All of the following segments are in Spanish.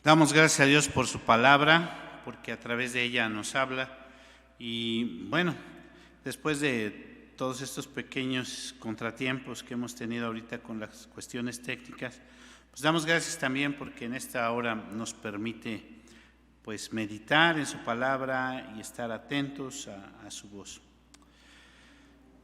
Damos gracias a Dios por su palabra, porque a través de ella nos habla. Y bueno, después de todos estos pequeños contratiempos que hemos tenido ahorita con las cuestiones técnicas, pues damos gracias también porque en esta hora nos permite pues meditar en su palabra y estar atentos a su voz.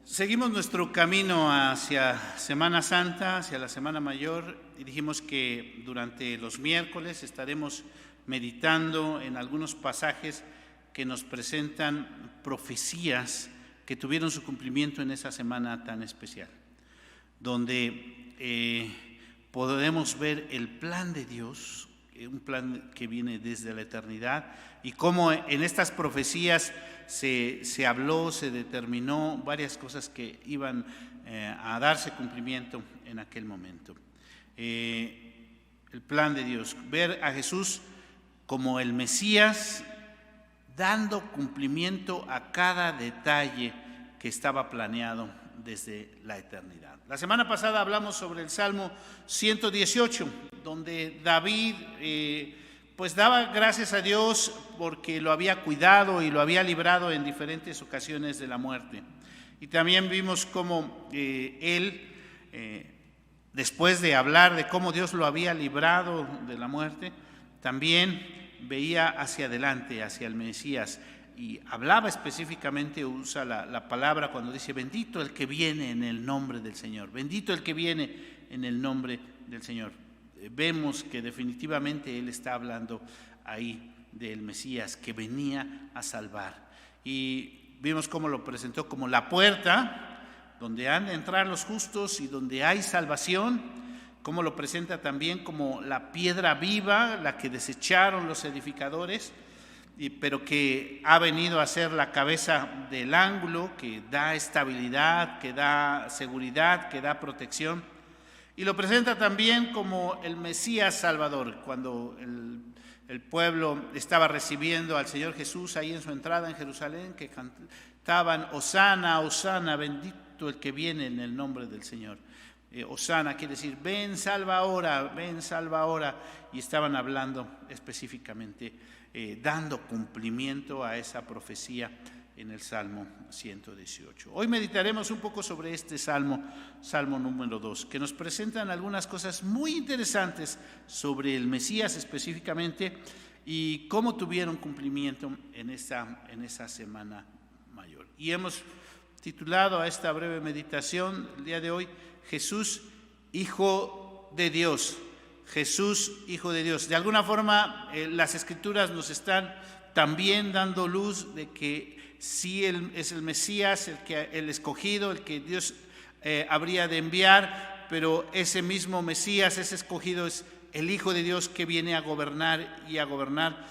Seguimos nuestro camino hacia Semana Santa, hacia la Semana Mayor, y dijimos que durante los miércoles estaremos meditando en algunos pasajes que nos presentan profecías que tuvieron su cumplimiento en esa semana tan especial, donde podemos ver el plan de Dios, un plan que viene desde la eternidad, y cómo en estas profecías se habló, se determinó varias cosas que iban a darse cumplimiento en aquel momento. El plan de Dios, ver a Jesús como el Mesías, dando cumplimiento a cada detalle que estaba planeado desde la eternidad. La semana pasada hablamos sobre el Salmo 118, donde David pues daba gracias a Dios porque lo había cuidado y lo había librado en diferentes ocasiones de la muerte. Y también vimos cómo él, después de hablar de cómo Dios lo había librado de la muerte, también veía hacia adelante, hacia el Mesías, y hablaba específicamente, usa la palabra cuando dice: bendito el que viene en el nombre del Señor, bendito el que viene en el nombre del Señor. Vemos que definitivamente él está hablando ahí del Mesías que venía a salvar. Y vimos cómo lo presentó como la puerta donde han de entrar los justos y donde hay salvación, cómo lo presenta también como la piedra viva, la que desecharon los edificadores, pero que ha venido a ser la cabeza del ángulo, que da estabilidad, que da seguridad, que da protección. Y lo presenta también como el Mesías Salvador, cuando el pueblo estaba recibiendo al Señor Jesús ahí en su entrada en Jerusalén, que cantaban: Hosana, Hosana, bendito el que viene en el nombre del Señor. Hosana quiere decir: ven, salva ahora, ven, salva ahora. Y estaban hablando específicamente, dando cumplimiento a esa profecía en el Salmo 118. Hoy meditaremos un poco sobre este Salmo número 2, que nos presentan algunas cosas muy interesantes sobre el Mesías específicamente y cómo tuvieron cumplimiento en esa Semana Mayor. Y hemos titulado a esta breve meditación el día de hoy: Jesús, Hijo de Dios. Jesús, Hijo de Dios. De alguna forma, las Escrituras nos están también dando luz de que sí él es el Mesías, el escogido, el que Dios habría de enviar, pero ese mismo Mesías, ese escogido, es el Hijo de Dios que viene a gobernar y a gobernar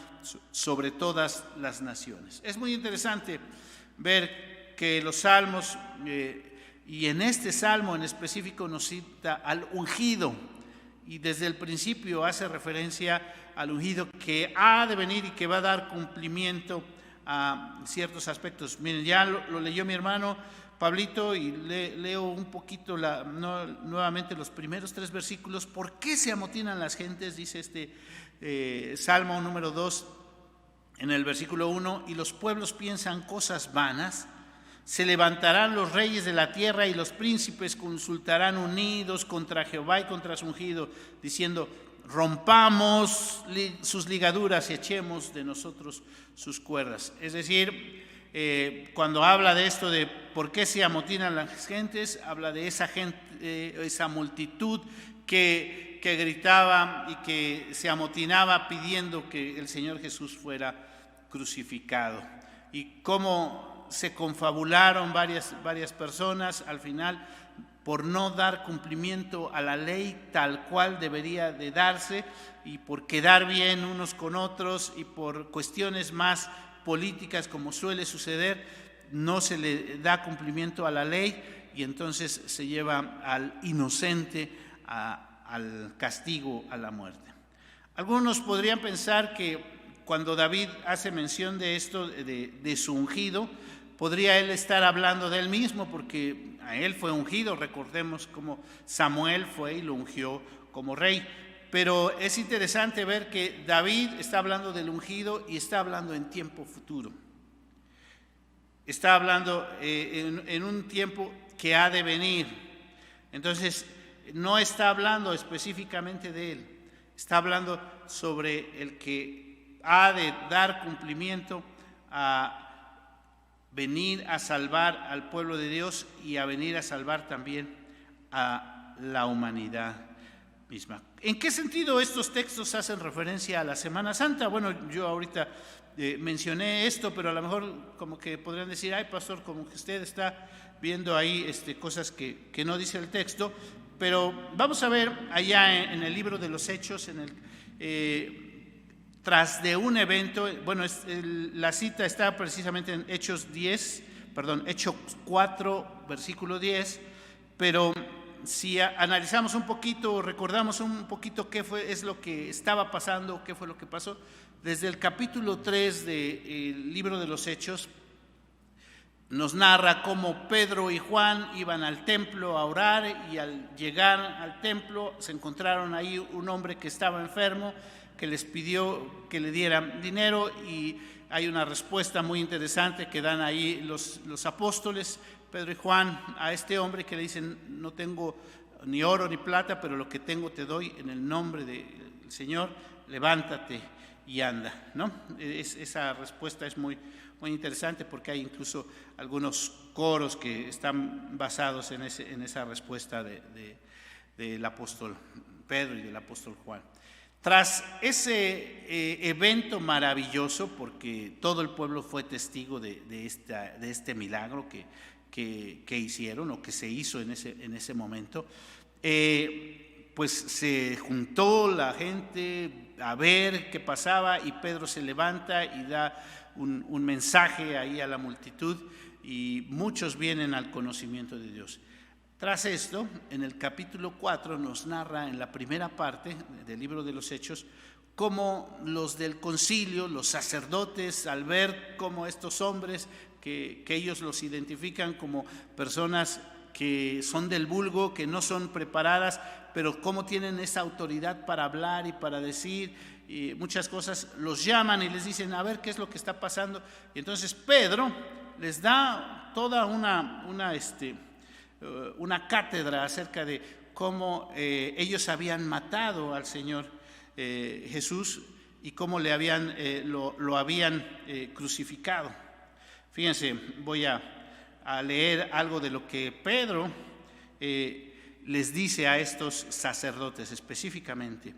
sobre todas las naciones. Es muy interesante ver que los salmos, y en este salmo en específico nos cita al ungido, y desde el principio hace referencia al ungido que ha de venir y que va a dar cumplimiento a ciertos aspectos. Miren, ya lo leyó mi hermano Pablito, y leo un poquito nuevamente los primeros 3 versículos. ¿Por qué se amotinan las gentes? Dice este Salmo número 2 en el versículo 1: y los pueblos piensan cosas vanas. Se levantarán los reyes de la tierra y los príncipes consultarán unidos contra Jehová y contra su ungido, diciendo: rompamos sus ligaduras y echemos de nosotros sus cuerdas. Es decir, cuando habla de esto de por qué se amotinan las gentes, habla de esa gente, esa multitud que gritaba y que se amotinaba pidiendo que el Señor Jesús fuera crucificado. Y cómo se confabularon varias personas al final por no dar cumplimiento a la ley tal cual debería de darse, y por quedar bien unos con otros, y por cuestiones más políticas, como suele suceder, no se le da cumplimiento a la ley, y entonces se lleva al inocente al castigo, a la muerte. Algunos podrían pensar que cuando David hace mención de esto, de su ungido, podría él estar hablando de él mismo, porque a él fue ungido. Recordemos cómo Samuel fue y lo ungió como rey. pero es interesante ver que David está hablando del ungido y está hablando en tiempo futuro. Está hablando en un tiempo que ha de venir. Entonces, no está hablando específicamente de él, está hablando sobre el que ha de dar cumplimiento a venir a salvar al pueblo de Dios y a venir a salvar también a la humanidad misma. ¿En qué sentido estos textos hacen referencia a la Semana Santa? Bueno, yo ahorita mencioné esto, pero a lo mejor como que podrían decir, ay pastor, como que usted está viendo ahí cosas que no dice el texto, pero vamos a ver allá en el libro de los Hechos, tras de un evento, bueno, la cita está precisamente en Hechos 4, versículo 10, pero si analizamos un poquito, recordamos un poquito es lo que estaba pasando, qué fue lo que pasó, desde el capítulo 3 del libro de los Hechos, nos narra cómo Pedro y Juan iban al templo a orar y al llegar al templo se encontraron ahí un hombre que estaba enfermo, que les pidió que le dieran dinero y hay una respuesta muy interesante que dan ahí los apóstoles, Pedro y Juan, a este hombre que le dicen, no tengo ni oro ni plata, pero lo que tengo te doy en el nombre del Señor, levántate y anda, ¿no? Esa respuesta es muy interesante porque hay incluso algunos coros que están basados en esa respuesta del apóstol Pedro y del apóstol Juan. Tras ese evento maravilloso, porque todo el pueblo fue testigo de este milagro que hicieron o que se hizo en ese momento, pues se juntó la gente a ver qué pasaba y Pedro se levanta y da un mensaje ahí a la multitud y muchos vienen al conocimiento de Dios. Tras esto, en el capítulo 4 nos narra en la primera parte del libro de los Hechos cómo los del concilio, los sacerdotes, al ver cómo estos hombres que ellos los identifican como personas que son del vulgo, que no son preparadas, pero cómo tienen esa autoridad para hablar y para decir muchas cosas, los llaman y les dicen, a ver qué es lo que está pasando. Y entonces Pedro les da toda una cátedra acerca de cómo ellos habían matado al Señor Jesús y cómo lo habían crucificado. Fíjense, voy a leer algo de lo que Pedro les dice a estos sacerdotes específicamente.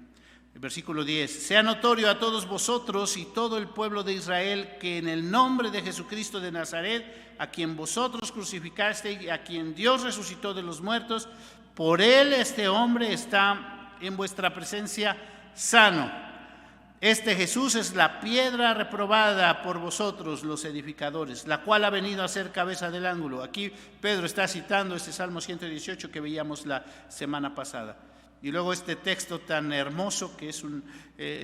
El versículo 10, sea notorio a todos vosotros y todo el pueblo de Israel que en el nombre de Jesucristo de Nazaret, a quien vosotros crucificasteis y a quien Dios resucitó de los muertos, por él este hombre está en vuestra presencia sano. Este Jesús es la piedra reprobada por vosotros los edificadores, la cual ha venido a ser cabeza del ángulo. Aquí Pedro está citando este Salmo 118 que veíamos la semana pasada. Y luego este texto tan hermoso que es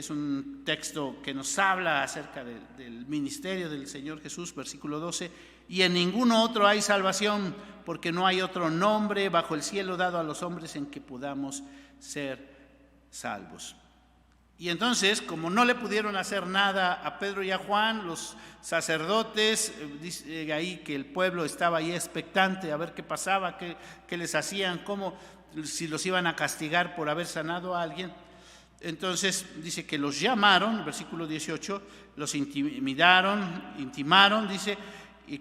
un texto que nos habla acerca del ministerio del Señor Jesús, versículo 12, y en ninguno otro hay salvación, porque no hay otro nombre bajo el cielo dado a los hombres en que podamos ser salvos. Y entonces, como no le pudieron hacer nada a Pedro y a Juan, los sacerdotes, dice ahí que el pueblo estaba ahí expectante a ver qué pasaba, qué les hacían, si los iban a castigar por haber sanado a alguien. Entonces dice que los llamaron, versículo 18, los intimaron, dice,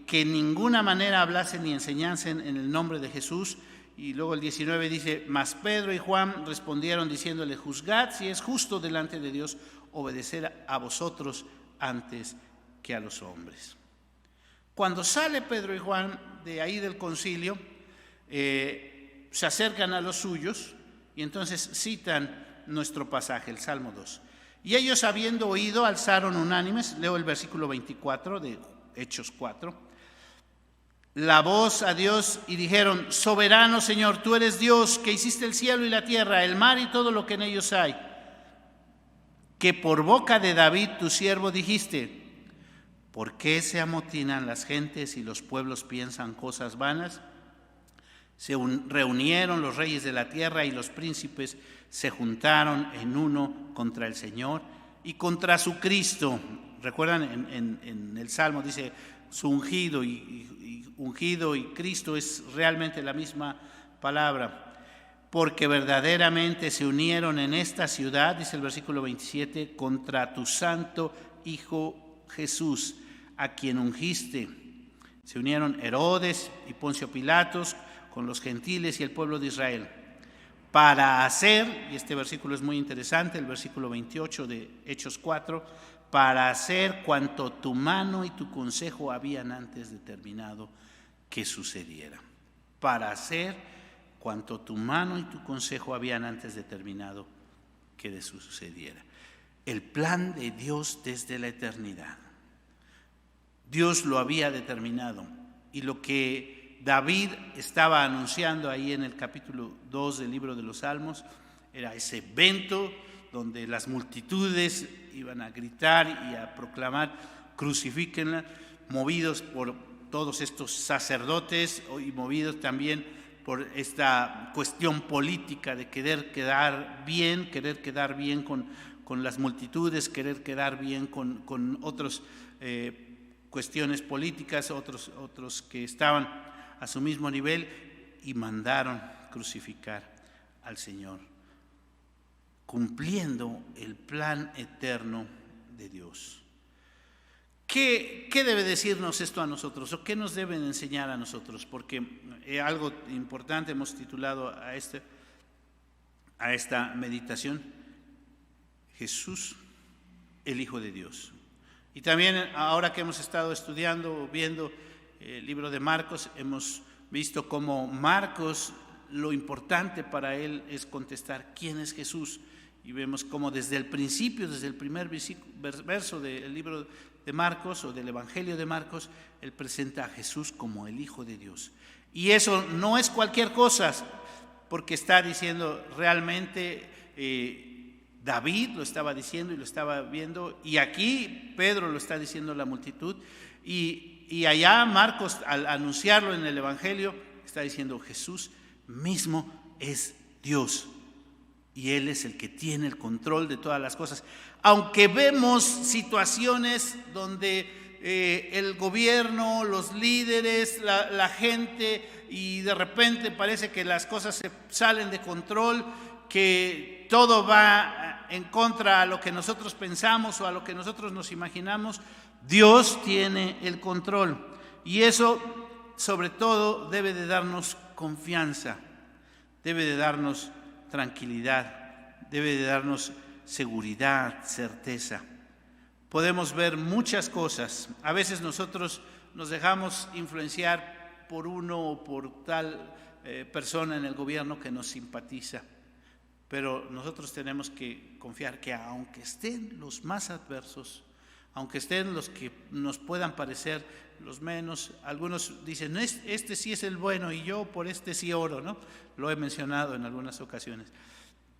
que en ninguna manera hablasen ni enseñasen en el nombre de Jesús. Y luego el 19 dice, mas Pedro y Juan respondieron diciéndole, juzgad si es justo delante de Dios obedecer a vosotros antes que a los hombres. Cuando sale Pedro y Juan de ahí del concilio, se acercan a los suyos y entonces citan nuestro pasaje, el Salmo 2. Y ellos habiendo oído, alzaron unánimes, leo el versículo 24 de Hechos 4, la voz a Dios y dijeron, soberano Señor, tú eres Dios que hiciste el cielo y la tierra, el mar y todo lo que en ellos hay, que por boca de David tu siervo dijiste, ¿por qué se amotinan las gentes y los pueblos piensan cosas vanas? Se reunieron los reyes de la tierra y los príncipes se juntaron en uno contra el Señor y contra su Cristo. Recuerdan en el Salmo dice su ungido, y ungido y Cristo es realmente la misma palabra. Porque verdaderamente se unieron en esta ciudad, dice el versículo 27, contra tu santo Hijo Jesús, a quien ungiste. Se unieron Herodes y Poncio Pilatos con los gentiles y el pueblo de Israel, para hacer, y este versículo es muy interesante, el versículo 28 de Hechos 4, para hacer cuanto tu mano y tu consejo habían antes determinado que sucediera. Para hacer cuanto tu mano y tu consejo habían antes determinado que sucediera. El plan de Dios desde la eternidad. Dios lo había determinado, y lo que David estaba anunciando ahí en el capítulo 2 del libro de los Salmos era ese evento donde las multitudes iban a gritar y a proclamar: crucifíquenla, movidos por todos estos sacerdotes y movidos también por esta cuestión política de querer quedar bien con las multitudes, querer quedar bien con otros cuestiones políticas, otros que estaban a su mismo nivel, y mandaron crucificar al Señor, cumpliendo el plan eterno de Dios. ¿Qué debe decirnos esto a nosotros? ¿O qué nos deben enseñar a nosotros? Porque algo importante hemos titulado a esta meditación: Jesús, el Hijo de Dios. Y también ahora que hemos estado estudiando o viendo el libro de Marcos, hemos visto cómo Marcos, lo importante para él es contestar quién es Jesús. Y vemos cómo desde el principio, desde el primer verso del libro de Marcos o del Evangelio de Marcos, él presenta a Jesús como el Hijo de Dios. Y eso no es cualquier cosa, porque está diciendo realmente, David lo estaba diciendo y lo estaba viendo, y aquí Pedro lo está diciendo a la multitud, y allá Marcos, al anunciarlo en el Evangelio, está diciendo: Jesús mismo es Dios, y Él es el que tiene el control de todas las cosas. Aunque vemos situaciones donde el gobierno, los líderes, la gente, y de repente parece que las cosas se salen de control, que todo va en contra a lo que nosotros pensamos o a lo que nosotros nos imaginamos, Dios tiene el control. Y eso, sobre todo, debe de darnos confianza, debe de darnos tranquilidad, debe de darnos seguridad, certeza. Podemos ver muchas cosas. A veces nosotros nos dejamos influenciar por uno o por tal persona en el gobierno que nos simpatiza. Pero nosotros tenemos que confiar que aunque estén los más adversos, aunque estén los que nos puedan parecer los menos, algunos dicen: este sí es el bueno y yo por este sí oro, ¿no? Lo he mencionado en algunas ocasiones.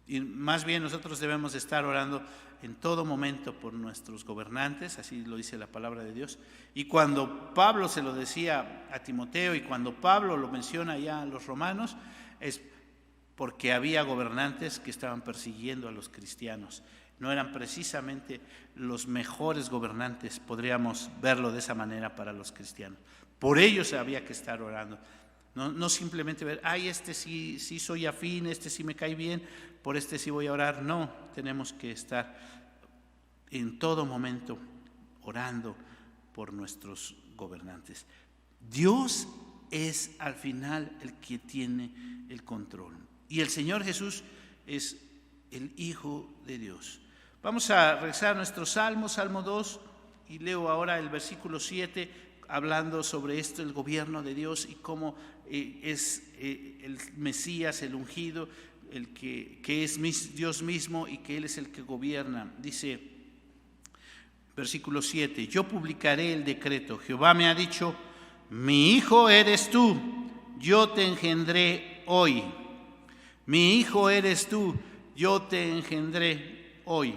Y más bien nosotros debemos estar orando en todo momento por nuestros gobernantes, así lo dice la palabra de Dios. Y cuando Pablo se lo decía a Timoteo, y cuando Pablo lo menciona ya a los romanos, es porque había gobernantes que estaban persiguiendo a los cristianos. No eran precisamente los mejores gobernantes, podríamos verlo de esa manera, para los cristianos. Por ellos había que estar orando. No simplemente ver: ay, este sí soy afín, este sí me cae bien, por este sí voy a orar. No, tenemos que estar en todo momento orando por nuestros gobernantes. Dios es al final el que tiene el control. Y el Señor Jesús es el Hijo de Dios. Vamos a rezar nuestro Salmo 2, y leo ahora el versículo 7, hablando sobre esto, el gobierno de Dios, y cómo es el Mesías, el ungido, el que es Dios mismo, y que Él es el que gobierna. Dice, versículo 7, yo publicaré el decreto. Jehová me ha dicho: mi hijo eres tú, yo te engendré hoy. Mi hijo eres tú, yo te engendré hoy.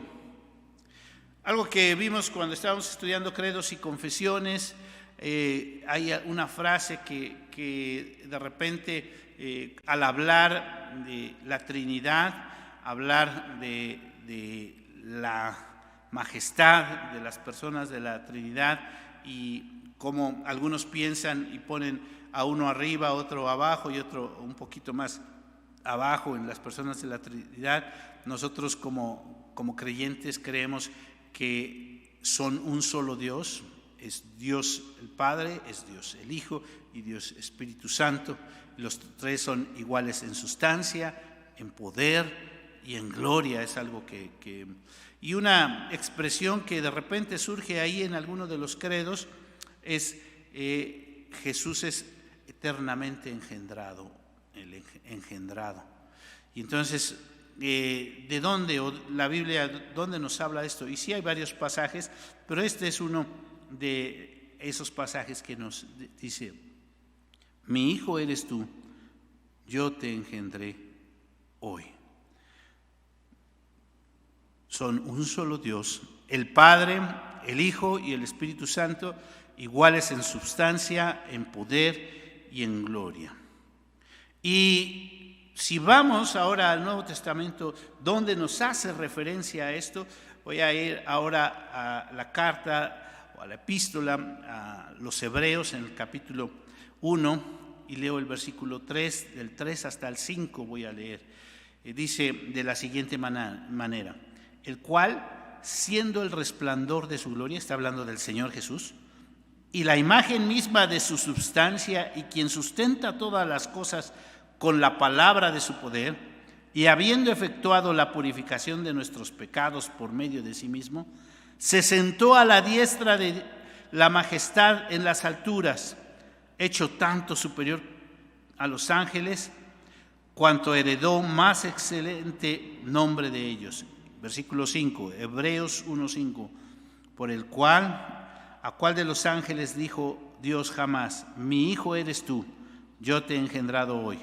Algo que vimos cuando estábamos estudiando credos y confesiones, hay una frase que de repente al hablar de la Trinidad, hablar de la majestad de las personas de la Trinidad, y como algunos piensan y ponen a uno arriba, otro abajo y otro un poquito más abajo en las personas de la Trinidad. Nosotros como creyentes creemos que son un solo Dios. Es Dios el Padre, es Dios el Hijo y Dios Espíritu Santo. Los tres son iguales en sustancia, en poder y en gloria. Es algo y una expresión que de repente surge ahí en alguno de los credos es Jesús es eternamente engendrado, el engendrado. Y entonces, ¿de dónde, o la Biblia, dónde nos habla de esto? Y sí hay varios pasajes, pero este es uno de esos pasajes que nos dice: mi hijo eres tú, yo te engendré hoy. Son un solo Dios, el Padre, el Hijo y el Espíritu Santo, iguales en substancia, en poder y en gloria. Y si vamos ahora al Nuevo Testamento, donde nos hace referencia a esto, voy a ir ahora a la carta o a la epístola a los Hebreos en el capítulo 1 y leo el versículo 3, del 3 hasta el 5 voy a leer. Dice de la siguiente manera: el cual, siendo el resplandor de su gloria, está hablando del Señor Jesús, y la imagen misma de su substancia, y quien sustenta todas las cosas con la palabra de su poder, y habiendo efectuado la purificación de nuestros pecados por medio de sí mismo, se sentó a la diestra de la majestad en las alturas, hecho tanto superior a los ángeles, cuanto heredó más excelente nombre de ellos. Versículo 5, Hebreos 1:5, por el cual, ¿a cuál de los ángeles dijo Dios jamás: mi hijo eres tú, yo te he engendrado hoy?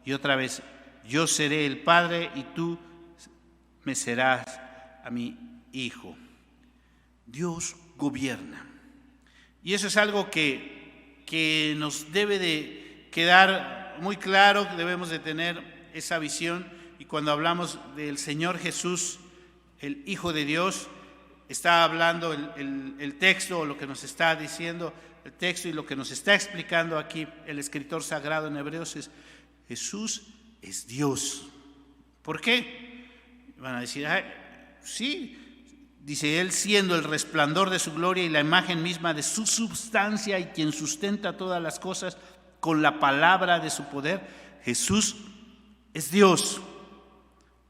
Y otra vez: yo seré el Padre y tú me serás a mi hijo. Dios gobierna. Y eso es algo que nos debe de quedar muy claro, que debemos de tener esa visión. Y cuando hablamos del Señor Jesús, el Hijo de Dios, está hablando el texto, o lo que nos está diciendo el texto y lo que nos está explicando aquí el escritor sagrado en Hebreos es: Jesús es Dios. ¿Por qué? Van a decir: sí, dice él, siendo el resplandor de su gloria y la imagen misma de su substancia, y quien sustenta todas las cosas con la palabra de su poder. Jesús es Dios.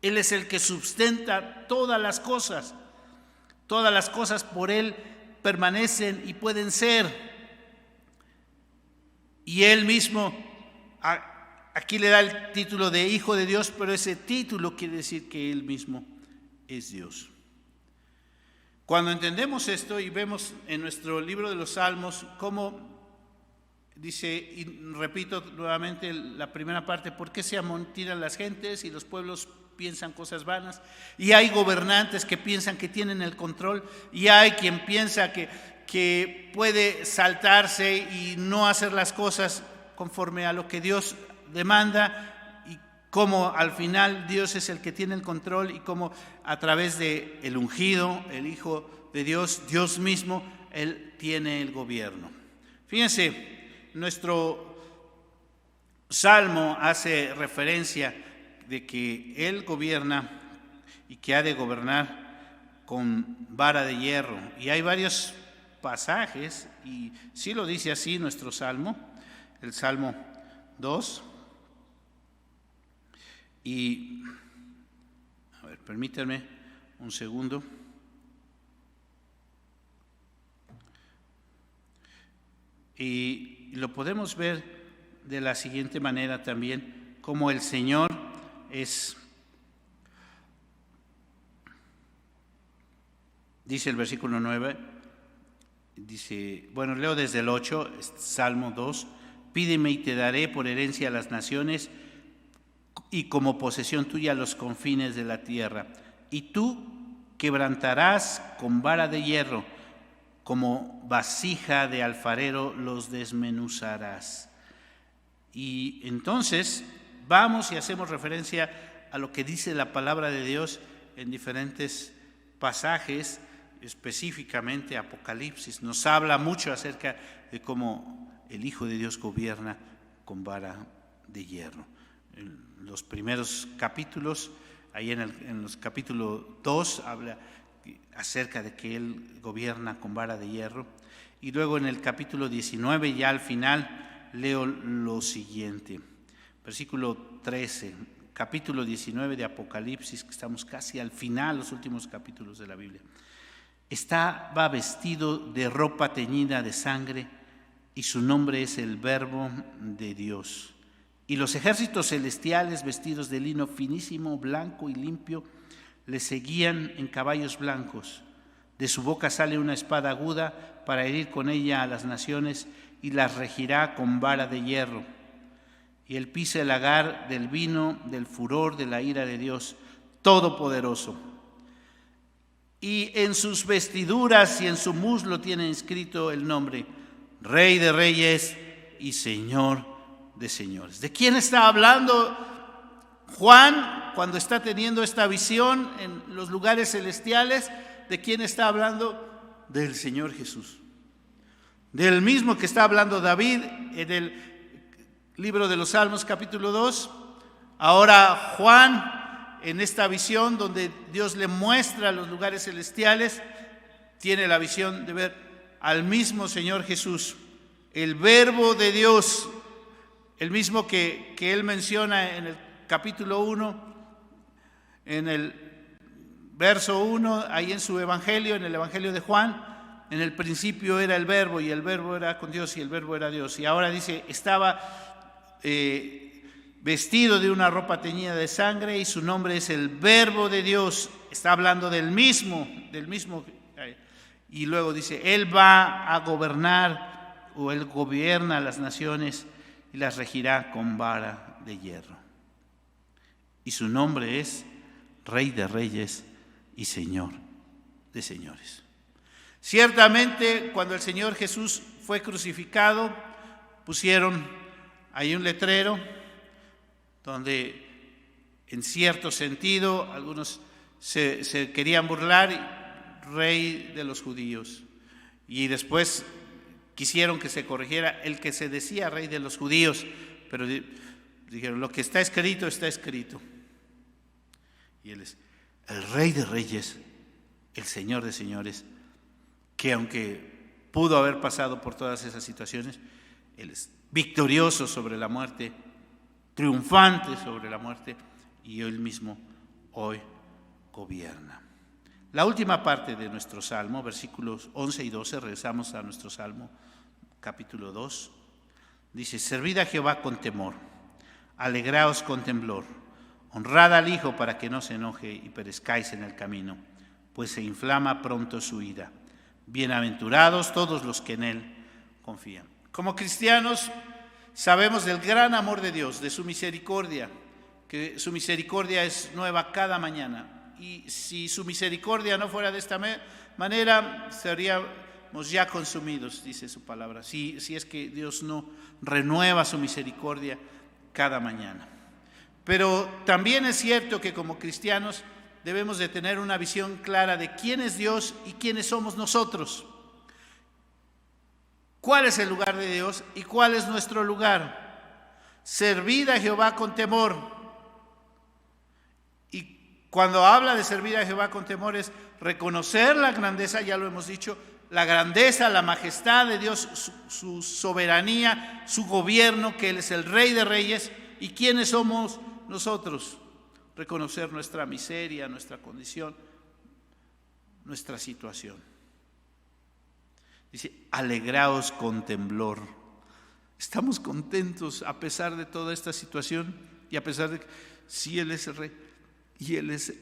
Él es el que sustenta todas las cosas. Todas las cosas por Él permanecen y pueden ser. Y Él mismo, aquí le da el título de Hijo de Dios, pero ese título quiere decir que Él mismo es Dios. Cuando entendemos esto y vemos en nuestro libro de los Salmos cómo dice, y repito nuevamente la primera parte: ¿por qué se amontonan las gentes y los pueblos piensan cosas vanas? Y hay gobernantes que piensan que tienen el control, y hay quien piensa que puede saltarse y no hacer las cosas conforme a lo que Dios demanda, y cómo al final Dios es el que tiene el control, y cómo a través de el ungido, el Hijo de Dios, Dios mismo, Él tiene el gobierno. Fíjense, nuestro Salmo hace referencia de que Él gobierna y que ha de gobernar con vara de hierro. Y hay varios pasajes, y sí lo dice así nuestro Salmo, el Salmo 2. Y, a ver, permítanme un segundo. Y lo podemos ver de la siguiente manera también, como el Señor es, dice el versículo 9, dice, bueno, leo desde el 8, Salmo 2, pídeme y te daré por herencia a las naciones y como posesión tuya los confines de la tierra. Y tú quebrantarás con vara de hierro, como vasija de alfarero los desmenuzarás. Y entonces vamos y hacemos referencia a lo que dice la palabra de Dios en diferentes pasajes, específicamente Apocalipsis. Nos habla mucho acerca de cómo el Hijo de Dios gobierna con vara de hierro. En los primeros capítulos, ahí en los capítulos 2, habla acerca de que Él gobierna con vara de hierro. Y luego en el capítulo 19, ya al final, leo lo siguiente. Versículo 13, capítulo 19 de Apocalipsis, que estamos casi al final, los últimos capítulos de la Biblia. Estaba vestido de ropa teñida de sangre y su nombre es el Verbo de Dios. Y los ejércitos celestiales, vestidos de lino finísimo, blanco y limpio, le seguían en caballos blancos. De su boca sale una espada aguda para herir con ella a las naciones y las regirá con vara de hierro. Y él pisa el lagar del vino del furor de la ira de Dios Todopoderoso. Y en sus vestiduras y en su muslo tiene inscrito el nombre Rey de Reyes y Señor de Señores. ¿De quién está hablando Juan cuando está teniendo esta visión en los lugares celestiales? ¿De quién está hablando? Del Señor Jesús. Del mismo que está hablando David en el libro de los Salmos, capítulo 2. Ahora Juan, en esta visión donde Dios le muestra los lugares celestiales, tiene la visión de ver al mismo Señor Jesús, el Verbo de Dios, el mismo que él menciona en el capítulo 1, en el verso 1, ahí en su evangelio, en el evangelio de Juan. En el principio era el Verbo y el Verbo era con Dios y el Verbo era Dios. Y ahora dice, estaba vestido de una ropa teñida de sangre y su nombre es el Verbo de Dios. Está hablando del mismo. Y luego dice, Él va a gobernar, o Él gobierna las naciones y las regirá con vara de hierro. Y su nombre es Rey de Reyes y Señor de Señores. Ciertamente, cuando el Señor Jesús fue crucificado, pusieron ahí un letrero donde, en cierto sentido, algunos se querían burlar, Rey de los judíos. Y después quisieron que se corrigiera el que se decía Rey de los judíos, pero dijeron, lo que está escrito, está escrito. Y Él es el Rey de Reyes, el Señor de Señores, que aunque pudo haber pasado por todas esas situaciones, Él es victorioso sobre la muerte, triunfante sobre la muerte, y Él mismo hoy gobierna. La última parte de nuestro Salmo, versículos 11 y 12, regresamos a nuestro Salmo, capítulo 2, dice, servid a Jehová con temor, alegraos con temblor, honrad al Hijo para que no se enoje y perezcáis en el camino, pues se inflama pronto su ira. Bienaventurados todos los que en Él confían. Como cristianos sabemos del gran amor de Dios, de su misericordia, que su misericordia es nueva cada mañana. Y si su misericordia no fuera de esta manera, seríamos ya consumidos, dice su palabra, si es que Dios no renueva su misericordia cada mañana. Pero también es cierto que como cristianos debemos de tener una visión clara de quién es Dios y quiénes somos nosotros. ¿Cuál es el lugar de Dios y cuál es nuestro lugar? Servid a Jehová con temor. Y cuando habla de servir a Jehová con temor es reconocer la grandeza, ya lo hemos dicho, la grandeza, la majestad de Dios, su soberanía, su gobierno, que Él es el Rey de Reyes. ¿Y quiénes somos nosotros? Reconocer nuestra miseria, nuestra condición, nuestra situación. Dice, alegraos con temblor. Estamos contentos a pesar de toda esta situación y a pesar de que sí, Él es el Rey y Él es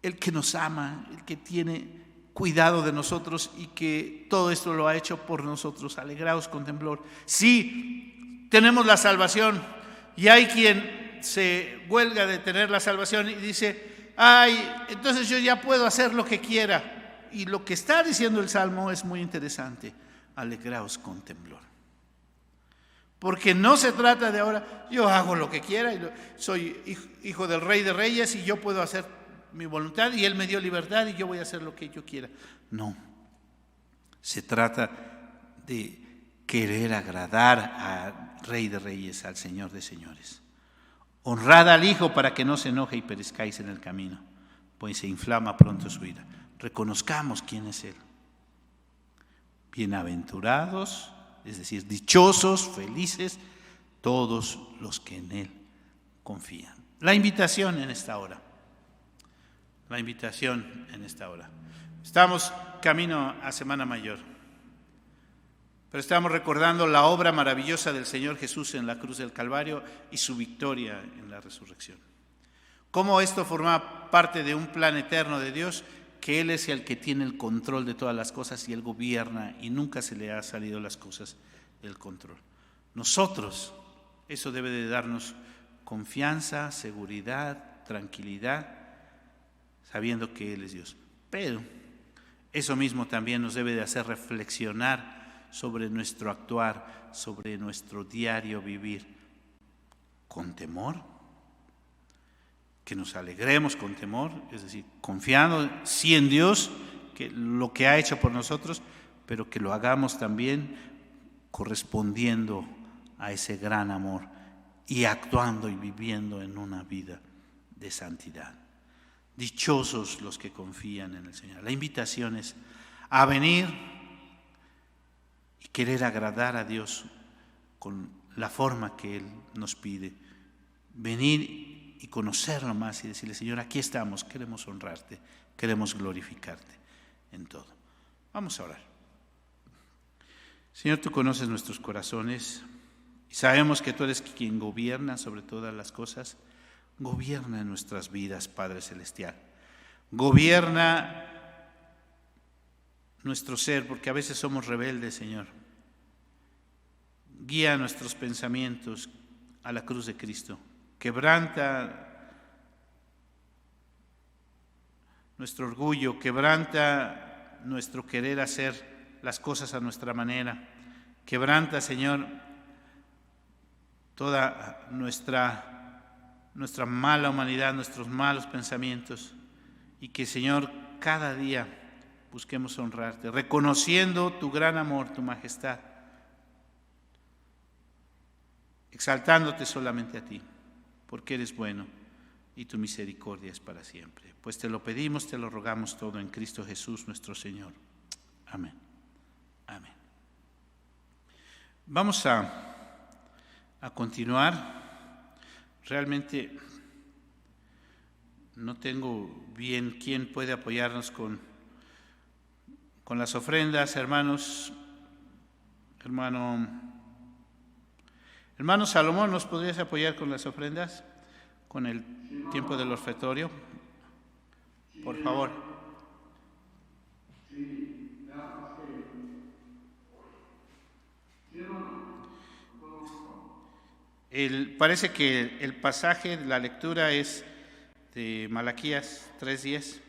el que nos ama, el que tiene cuidado de nosotros y que todo esto lo ha hecho por nosotros. Alegraos con temblor. Sí, tenemos la salvación y hay quien se huelga de tener la salvación y dice, entonces yo ya puedo hacer lo que quiera. Y lo que está diciendo el Salmo es muy interesante. Alegraos con temblor. Porque no se trata de ahora, yo hago lo que quiera, soy hijo del Rey de Reyes y yo puedo hacer mi voluntad y Él me dio libertad y yo voy a hacer lo que yo quiera. No, se trata de querer agradar al Rey de Reyes, al Señor de Señores. Honrad al Hijo para que no se enoje y perezcáis en el camino, pues se inflama pronto su ira. Reconozcamos quién es Él. Bienaventurados, es decir, dichosos, felices, todos los que en Él confían. La invitación en esta hora. La invitación en esta hora. Estamos camino a Semana Mayor, pero estamos recordando la obra maravillosa del Señor Jesús en la cruz del Calvario y su victoria en la resurrección. Cómo esto forma parte de un plan eterno de Dios, que Él es el que tiene el control de todas las cosas y Él gobierna y nunca se le ha salido las cosas del control. Nosotros, eso debe de darnos confianza, seguridad, tranquilidad, sabiendo que Él es Dios. Pero eso mismo también nos debe de hacer reflexionar sobre nuestro actuar, sobre nuestro diario vivir, con temor, que nos alegremos con temor, es decir, confiando sí en Dios, que lo que ha hecho por nosotros, pero que lo hagamos también correspondiendo a ese gran amor y actuando y viviendo en una vida de santidad. Dichosos los que confían en el Señor. La invitación es a venir y querer agradar a Dios con la forma que Él nos pide. Venir y conocerlo más y decirle: Señor, aquí estamos, queremos honrarte, queremos glorificarte en todo. Vamos a orar. Señor, tú conoces nuestros corazones y sabemos que tú eres quien gobierna sobre todas las cosas. Gobierna en nuestras vidas, Padre Celestial. Gobierna nuestro ser, porque a veces somos rebeldes, Señor. Guía nuestros pensamientos a la cruz de Cristo. Quebranta nuestro orgullo, quebranta nuestro querer hacer las cosas a nuestra manera. Quebranta, Señor, toda nuestra mala humanidad, nuestros malos pensamientos, y que, Señor, cada día busquemos honrarte, reconociendo tu gran amor, tu majestad, exaltándote solamente a ti, porque eres bueno y tu misericordia es para siempre. Pues te lo pedimos, te lo rogamos todo en Cristo Jesús nuestro Señor. Amén. Amén. Vamos a continuar. Realmente no tengo bien quién puede apoyarnos con las ofrendas, hermanos. Hermano Salomón, ¿nos podrías apoyar con las ofrendas? Con el tiempo del ofertorio, por favor. Parece que el pasaje de la lectura es de Malaquías 3:10.